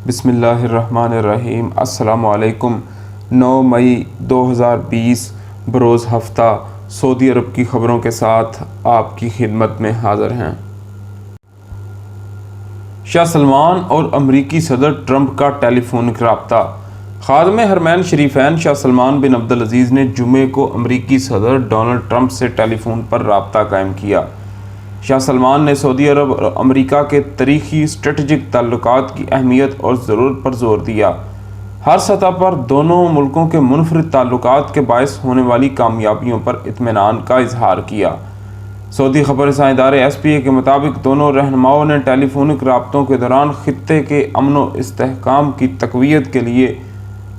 بسم اللہ الرحمن الرحیم۔ السلام علیکم۔ 9 مئی 2020 بروز ہفتہ سعودی عرب کی خبروں کے ساتھ آپ کی خدمت میں حاضر ہیں۔ شاہ سلمان اور امریکی صدر ٹرمپ کا ٹیلی فونک رابطہ۔ خادم حرمین شریفین شاہ سلمان بن عبدالعزیز نے جمعے کو امریکی صدر ڈونلڈ ٹرمپ سے ٹیلی فون پر رابطہ قائم کیا۔ شاہ سلمان نے سعودی عرب اور امریکہ کے تاریخی اسٹریٹجک تعلقات کی اہمیت اور ضرورت پر زور دیا۔ ہر سطح پر دونوں ملکوں کے منفرد تعلقات کے باعث ہونے والی کامیابیوں پر اطمینان کا اظہار کیا۔ سعودی خبر رساں ادارے SPA کے مطابق دونوں رہنماؤں نے ٹیلی فونک رابطوں کے دوران خطے کے امن و استحکام کی تقویت کے لیے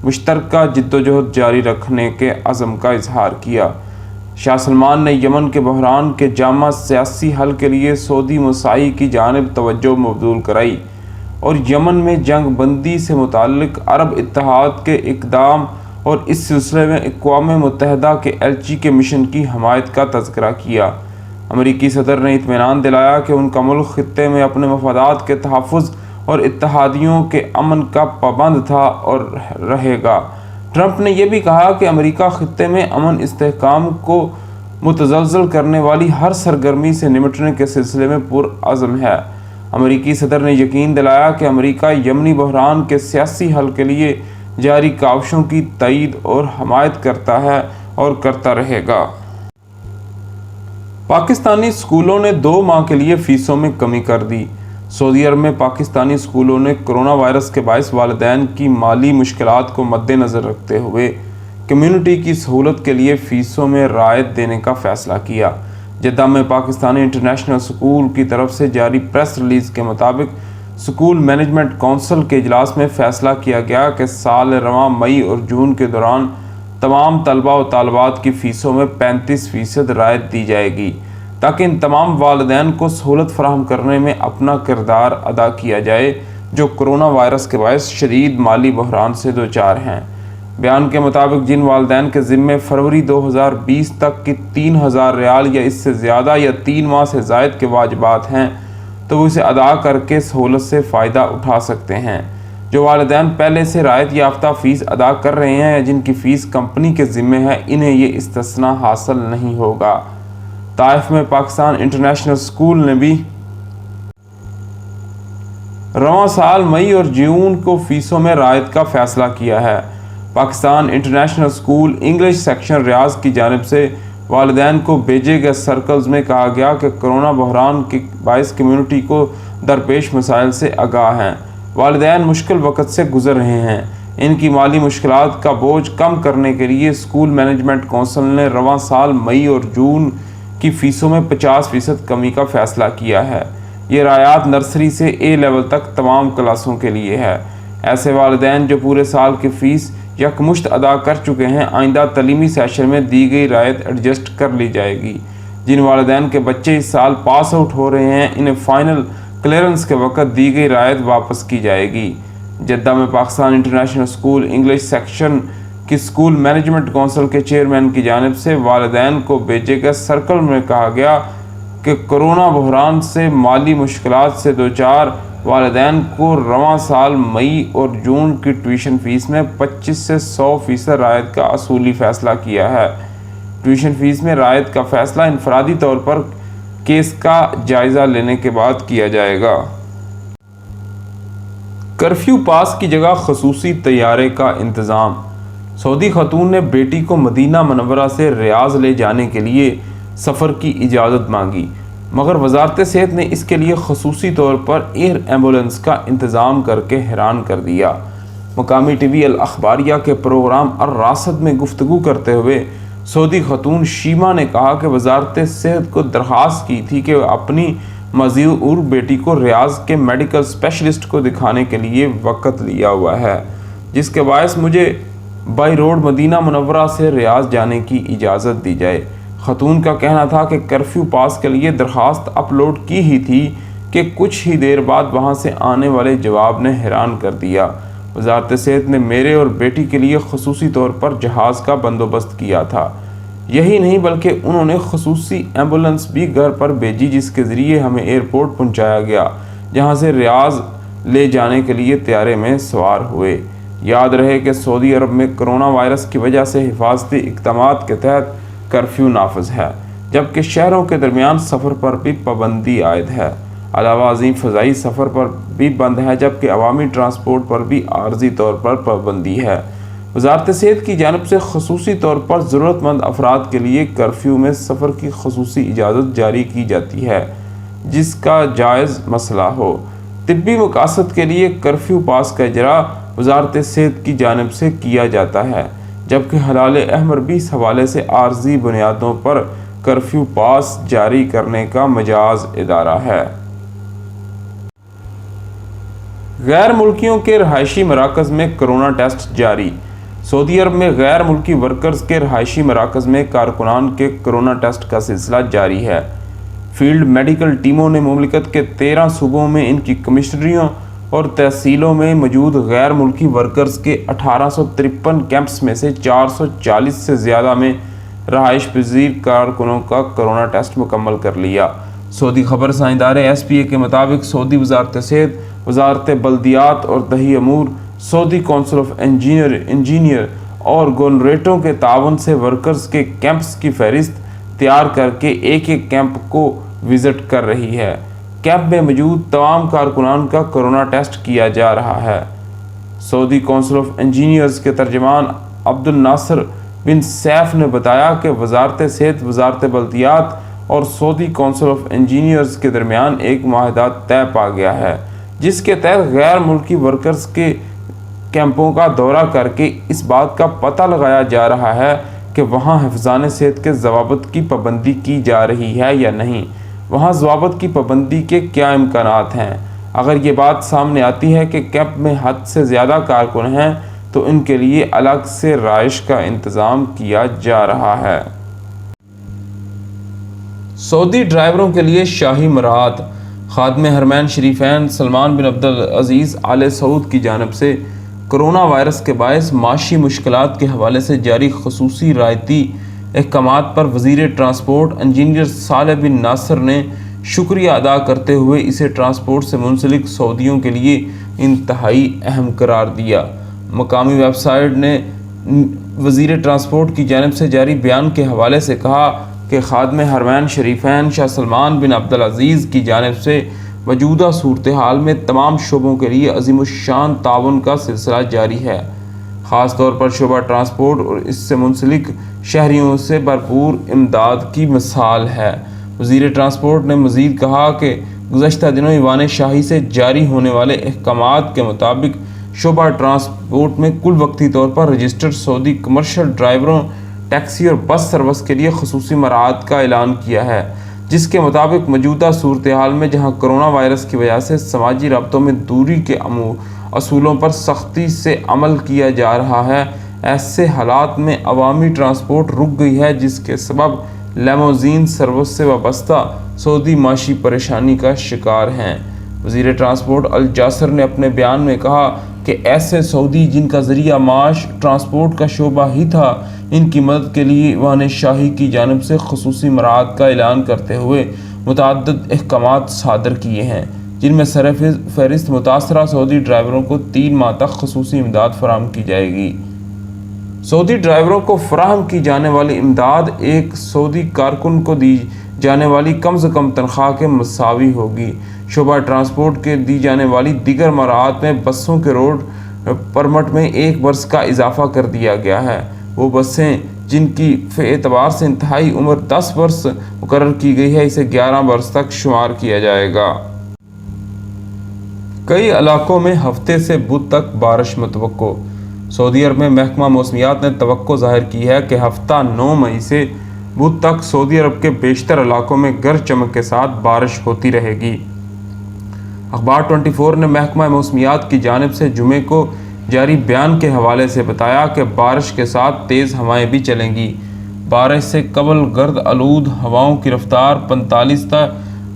مشترکہ جدوجہد جاری رکھنے کے عزم کا اظہار کیا۔ شاہ سلمان نے یمن کے بحران کے جامع سیاسی حل کے لیے سعودی مساعی کی جانب توجہ مبذول کرائی اور یمن میں جنگ بندی سے متعلق عرب اتحاد کے اقدام اور اس سلسلے میں اقوام متحدہ کے ایلچی کے مشن کی حمایت کا تذکرہ کیا۔ امریکی صدر نے اطمینان دلایا کہ ان کا ملک خطے میں اپنے مفادات کے تحفظ اور اتحادیوں کے امن کا پابند تھا اور رہے گا۔ ٹرمپ نے یہ بھی کہا کہ امریکہ خطے میں امن استحکام کو متزلزل کرنے والی ہر سرگرمی سے نمٹنے کے سلسلے میں پرعزم ہے۔ امریکی صدر نے یقین دلایا کہ امریکہ یمنی بحران کے سیاسی حل کے لیے جاری کاوشوں کی تائید اور حمایت کرتا ہے اور کرتا رہے گا۔ پاکستانی اسکولوں نے 2 ماہ کے لیے فیسوں میں کمی کر دی۔ سعودی عرب میں پاکستانی اسکولوں نے کرونا وائرس کے باعث والدین کی مالی مشکلات کو مد نظر رکھتے ہوئے کمیونٹی کی سہولت کے لیے فیسوں میں رعایت دینے کا فیصلہ کیا۔ جدہ میں پاکستانی انٹرنیشنل اسکول کی طرف سے جاری پریس ریلیز کے مطابق اسکول مینجمنٹ کونسل کے اجلاس میں فیصلہ کیا گیا کہ سال رواں مئی اور جون کے دوران تمام طلبہ و طالبات کی فیسوں میں 35% رعایت دی جائے گی تاکہ ان تمام والدین کو سہولت فراہم کرنے میں اپنا کردار ادا کیا جائے جو کرونا وائرس کے باعث شدید مالی بحران سے دوچار ہیں۔ بیان کے مطابق جن والدین کے ذمے فروری 2020 تک کی 3000 ریال یا اس سے زیادہ یا 3 ماہ سے زائد کے واجبات ہیں تو وہ اسے ادا کر کے سہولت سے فائدہ اٹھا سکتے ہیں۔ جو والدین پہلے سے رعایت یافتہ فیس ادا کر رہے ہیں یا جن کی فیس کمپنی کے ذمے ہے انہیں یہ استثناء حاصل نہیں ہوگا۔ طائف میں پاکستان انٹرنیشنل اسکول نے بھی رواں سال مئی اور جون کو فیسوں میں رعایت کا فیصلہ کیا ہے۔ Pakistan international school English section Riyadh کی جانب سے والدین کو بھیجے گئے سرکلز میں کہا گیا کہ کرونا بحران کے باعث کمیونٹی کو درپیش مسائل سے آگاہ ہیں۔ والدین مشکل وقت سے گزر رہے ہیں۔ ان کی مالی مشکلات کا بوجھ کم کرنے کے لیے اسکول مینجمنٹ کونسل نے رواں سال مئی اور جون کی فیسوں میں 50% کمی کا فیصلہ کیا ہے۔ یہ رعایت نرسری سے A لیول تک تمام کلاسوں کے لیے ہے۔ ایسے والدین جو پورے سال کی فیس یکمشت ادا کر چکے ہیں آئندہ تعلیمی سیشن میں دی گئی رعایت ایڈجسٹ کر لی جائے گی۔ جن والدین کے بچے اس سال پاس آؤٹ ہو رہے ہیں انہیں فائنل کلیئرنس کے وقت دی گئی رعایت واپس کی جائے گی۔ جدہ میں Pakistan international school English section کی اسکول مینجمنٹ کونسل کے چیئرمین کی جانب سے والدین کو بھیجے گئے سرکل میں کہا گیا کہ کرونا بحران سے مالی مشکلات سے دوچار والدین کو رواں سال مئی اور جون کی ٹیوشن فیس میں 25 سے 100% رعایت کا اصولی فیصلہ کیا ہے۔ ٹیوشن فیس میں رعایت کا فیصلہ انفرادی طور پر کیس کا جائزہ لینے کے بعد کیا جائے گا۔ کرفیو پاس کی جگہ خصوصی طیارے کا انتظام۔ سعودی خاتون نے بیٹی کو مدینہ منورہ سے ریاض لے جانے کے لیے سفر کی اجازت مانگی مگر وزارت صحت نے اس کے لیے خصوصی طور پر ایئر ایمبولنس کا انتظام کر کے حیران کر دیا۔ مقامی ٹی وی الاخباریہ کے پروگرام الراصد میں گفتگو کرتے ہوئے سعودی خاتون شیما نے کہا کہ وزارت صحت کو درخواست کی تھی کہ اپنی مذکور بیٹی کو ریاض کے میڈیکل اسپیشلسٹ کو دکھانے کے لیے وقت لیا ہوا ہے جس کے باعث مجھے بائی روڈ مدینہ منورہ سے ریاض جانے کی اجازت دی جائے۔ خاتون کا کہنا تھا کہ کرفیو پاس کے لیے درخواست اپلوڈ کی ہی تھی کہ کچھ ہی دیر بعد وہاں سے آنے والے جواب نے حیران کر دیا۔ وزارت صحت نے میرے اور بیٹی کے لیے خصوصی طور پر جہاز کا بندوبست کیا تھا۔ یہی نہیں بلکہ انہوں نے خصوصی ایمبولنس بھی گھر پر بھیجی جس کے ذریعے ہمیں ایئرپورٹ پہنچایا گیا جہاں سے ریاض لے جانے کے لیے طیارے میں سوار ہوئے۔ یاد رہے کہ سعودی عرب میں کرونا وائرس کی وجہ سے حفاظتی اقدامات کے تحت کرفیو نافذ ہے، جبکہ شہروں کے درمیان سفر پر بھی پابندی عائد ہے۔ علاوہ ازیں فضائی سفر پر بھی بند ہے، جبکہ عوامی ٹرانسپورٹ پر بھی عارضی طور پر پابندی ہے۔ وزارت صحت کی جانب سے خصوصی طور پر ضرورت مند افراد کے لیے کرفیو میں سفر کی خصوصی اجازت جاری کی جاتی ہے، جس کا جائز مسئلہ ہو۔ طبی مقاصد کے لیے کرفیو پاس کا اجرا وزارت صحت کی جانب سے کیا جاتا ہے، جبکہ ہلال احمر بھی اس حوالے سے عارضی بنیادوں پر کرفیو پاس جاری کرنے کا مجاز ادارہ ہے۔ غیر ملکیوں کے رہائشی مراکز میں کرونا ٹیسٹ جاری۔ سعودی عرب میں غیر ملکی ورکرز کے رہائشی مراکز میں کارکنان کے کرونا ٹیسٹ کا سلسلہ جاری ہے۔ فیلڈ میڈیکل ٹیموں نے مملکت کے 13 صوبوں میں ان کی کمشنریوں اور تحصیلوں میں موجود غیر ملکی ورکرز کے 1853 کیمپس میں سے 440 سے زیادہ میں رہائش پذیر کارکنوں کا کرونا ٹیسٹ مکمل کر لیا۔ سعودی خبر رساں ادارے SPA کے مطابق سعودی وزارت صحت، وزارت بلدیات اور دیہی امور، سعودی کونسل آف انجینئر اور گورنریٹوں کے تعاون سے ورکرز کے کیمپس کی فہرست تیار کر کے ایک ایک کیمپ کو وزٹ کر رہی ہے۔ کیمپ میں موجود تمام کارکنان کا کرونا ٹیسٹ کیا جا رہا ہے۔ سعودی کونسل آف انجینئرز کے ترجمان عبد الناصر بن سیف نے بتایا کہ وزارت صحت، وزارت بلدیات اور سعودی کونسل آف انجینئرز کے درمیان ایک معاہدہ طے پا گیا ہے، جس کے تحت غیر ملکی ورکرز کے کیمپوں کا دورہ کر کے اس بات کا پتہ لگایا جا رہا ہے کہ وہاں حفظان صحت کے ضوابط کی پابندی کی جا رہی ہے یا نہیں، وہاں ضوابط کی پابندی کے کیا امکانات ہیں۔ اگر یہ بات سامنے آتی ہے کہ کیمپ میں حد سے زیادہ کارکن ہیں تو ان کے لیے الگ سے رہائش کا انتظام کیا جا رہا ہے۔ سعودی ڈرائیوروں کے لیے شاہی مراعات۔ خادم حرمین شریفین سلمان بن عبدالعزیز آل سعود کی جانب سے کرونا وائرس کے باعث معاشی مشکلات کے حوالے سے جاری خصوصی رعایتی احکامات پر وزیر ٹرانسپورٹ انجینئر صالح بن ناصر نے شکریہ ادا کرتے ہوئے اسے ٹرانسپورٹ سے منسلک سعودیوں کے لیے انتہائی اہم قرار دیا۔ مقامی ویب سائٹ نے وزیر ٹرانسپورٹ کی جانب سے جاری بیان کے حوالے سے کہا کہ خادم حرمین شریفین شاہ سلمان بن عبدالعزیز کی جانب سے موجودہ صورتحال میں تمام شعبوں کے لیے عظیم الشان تعاون کا سلسلہ جاری ہے، خاص طور پر شعبہ ٹرانسپورٹ اور اس سے منسلک شہریوں سے بھرپور امداد کی مثال ہے۔ وزیر ٹرانسپورٹ نے مزید کہا کہ گزشتہ دنوں ایوان شاہی سے جاری ہونے والے احکامات کے مطابق شعبہ ٹرانسپورٹ میں کل وقتی طور پر رجسٹرڈ سعودی کمرشل ڈرائیوروں، ٹیکسی اور بس سروس کے لیے خصوصی مراعات کا اعلان کیا ہے، جس کے مطابق موجودہ صورتحال میں جہاں کرونا وائرس کی وجہ سے سماجی رابطوں میں دوری کے اصولوں پر سختی سے عمل کیا جا رہا ہے، ایسے حالات میں عوامی ٹرانسپورٹ رک گئی ہے، جس کے سبب لیموزین سروس سے وابستہ سعودی معاشی پریشانی کا شکار ہیں۔ وزیر ٹرانسپورٹ الجاسر نے اپنے بیان میں کہا کہ ایسے سعودی جن کا ذریعہ معاش ٹرانسپورٹ کا شعبہ ہی تھا، ان کی مدد کے لیے ایوان شاہی کی جانب سے خصوصی مراعات کا اعلان کرتے ہوئے متعدد احکامات صادر کیے ہیں، جن میں سر فہرست متاثرہ سعودی ڈرائیوروں کو 3 ماہ تک خصوصی امداد فراہم کی جائے گی۔ سعودی ڈرائیوروں کو فراہم کی جانے والی امداد ایک سعودی کارکن کو دی جانے والی کم سے کم تنخواہ کے مساوی ہوگی۔ شعبہ ٹرانسپورٹ کے دی جانے والی دیگر مراعات میں بسوں کے روڈ پرمٹ میں 1 برس کا اضافہ کر دیا گیا ہے۔ وہ بسیں جن کی فی اعتبار سے انتہائی عمر 10 برس مقرر کی گئی ہے، اسے 11 برس تک شمار کیا جائے گا۔ کئی علاقوں میں ہفتے سے بدھ تک بارش متوقع۔ سعودی عرب میں محکمہ موسمیات نے توقع ظاہر کی ہے کہ ہفتہ 9 مئی سے بدھ تک سعودی عرب کے بیشتر علاقوں میں گرج چمک کے ساتھ بارش ہوتی رہے گی۔ اخبار 24 نے محکمہ موسمیات کی جانب سے جمعے کو جاری بیان کے حوالے سے بتایا کہ بارش کے ساتھ تیز ہوائیں بھی چلیں گی۔ بارش سے قبل گرد آلود ہواؤں کی رفتار 45 تا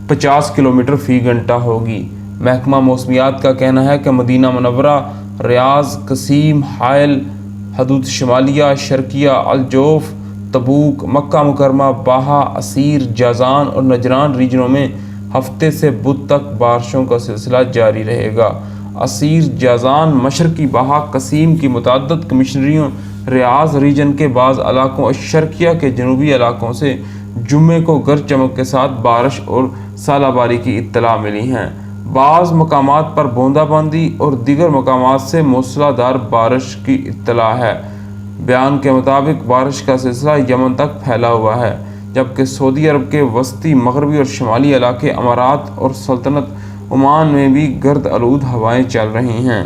50 کلومیٹر فی گھنٹہ ہوگی۔ محکمہ موسمیات کا کہنا ہے کہ مدینہ منورہ، ریاض، قصیم، حائل، حدود شمالیہ، شرقیہ، الجوف، تبوک، مکہ مکرمہ، باہا، عسیر، جازان اور نجران ریجنوں میں ہفتے سے بدھ تک بارشوں کا سلسلہ جاری رہے گا اسیر جازان مشرقی بہا قسیم کی متعدد کمشنریوں ریاض ریجن کے بعض علاقوں اور شرقیہ کے جنوبی علاقوں سے جمعے کو گرج چمک کے ساتھ بارش اور ژالہ باری کی اطلاع ملی ہیں۔ بعض مقامات پر بوندا باندی اور دیگر مقامات سے موسلا دھار بارش کی اطلاع ہے۔ بیان کے مطابق بارش کا سلسلہ یمن تک پھیلا ہوا ہے، جبکہ سعودی عرب کے وسطی مغربی اور شمالی علاقے، امارات اور سلطنت عمان میں بھی گرد آلود ہوائیں چل رہی ہیں۔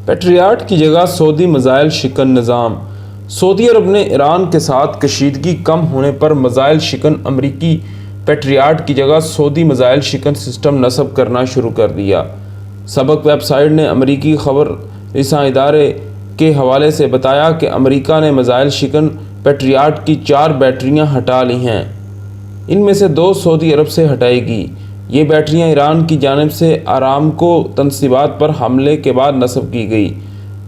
پیٹریاٹ کی جگہ سعودی میزائل شکن نظام۔ سعودی عرب نے ایران کے ساتھ کشیدگی کم ہونے پر میزائل شکن امریکی پیٹریاٹ کی جگہ سعودی میزائل شکن سسٹم نصب کرنا شروع کر دیا۔ سبق ویب سائٹ نے امریکی خبر رساں ادارے کے حوالے سے بتایا کہ امریکہ نے میزائل شکن پیٹریاٹ کی 4 بیٹریاں ہٹا لی ہیں۔ ان میں سے 2 سعودی عرب سے ہٹائی گئی۔ یہ بیٹریاں ایران کی جانب سے آرامکو تنصیبات پر حملے کے بعد نصب کی گئی۔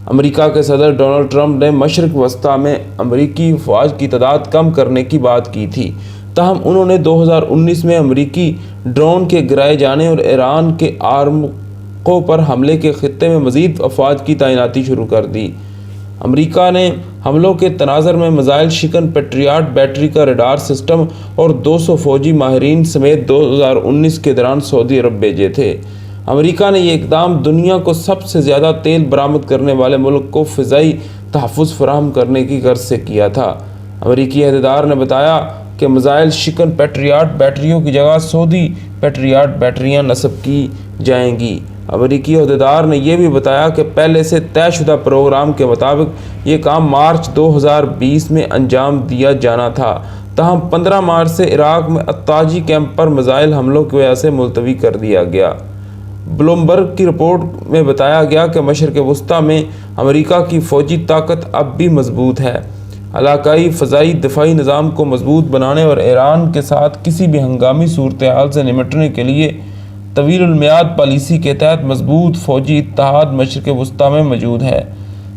امریکہ کے صدر ڈونلڈ ٹرمپ نے مشرق وسطیٰ میں امریکی افواج کی تعداد کم کرنے کی بات کی تھی، تاہم انہوں نے 2019 میں امریکی ڈرون کے گرائے جانے اور ایران کے آرامکو پر حملے کے خطے میں مزید افواج کی تعیناتی شروع کر دی۔ امریکہ نے حملوں کے تناظر میں میزائل شکن پیٹریاٹ بیٹری کا ریڈار سسٹم اور 200 فوجی ماہرین سمیت 2019 کے دوران سعودی عرب بھیجے تھے۔ امریکہ نے یہ اقدام دنیا کو سب سے زیادہ تیل برآمد کرنے والے ملک کو فضائی تحفظ فراہم کرنے کی غرض سے کیا تھا۔ امریکی عہدیدار نے بتایا کہ میزائل شکن پیٹریاٹ بیٹریوں کی جگہ سعودی پیٹریاٹ بیٹریاں نصب کی جائیں گی۔ امریکی عہدیدار نے یہ بھی بتایا کہ پہلے سے طے شدہ پروگرام کے مطابق یہ کام مارچ 2020 میں انجام دیا جانا تھا، تاہم 15 مارچ سے عراق میں اتاجی کیمپ پر میزائل حملوں کی وجہ سے ملتوی کر دیا گیا۔ بلومبرگ کی رپورٹ میں بتایا گیا کہ مشرق وسطیٰ میں امریکہ کی فوجی طاقت اب بھی مضبوط ہے۔ علاقائی فضائی دفاعی نظام کو مضبوط بنانے اور ایران کے ساتھ کسی بھی ہنگامی صورتحال سے نمٹنے کے لیے طویل المیعاد پالیسی کے تحت مضبوط فوجی اتحاد مشرق وسطیٰ میں موجود ہے۔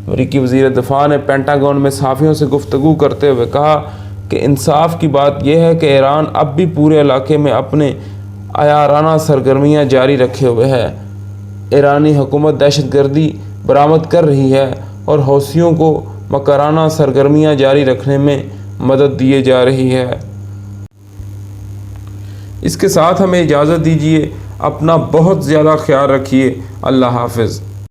امریکی وزیر دفاع نے پینٹاگون میں صحافیوں سے گفتگو کرتے ہوئے کہا کہ انصاف کی بات یہ ہے کہ ایران اب بھی پورے علاقے میں اپنے عیارانہ سرگرمیاں جاری رکھے ہوئے ہے۔ ایرانی حکومت دہشت گردی برآمد کر رہی ہے اور حوثیوں کو مکرانہ سرگرمیاں جاری رکھنے میں مدد دیے جا رہی ہے۔ اس کے ساتھ ہمیں اجازت دیجیے، اپنا بہت زیادہ خیال رکھیے۔ اللہ حافظ۔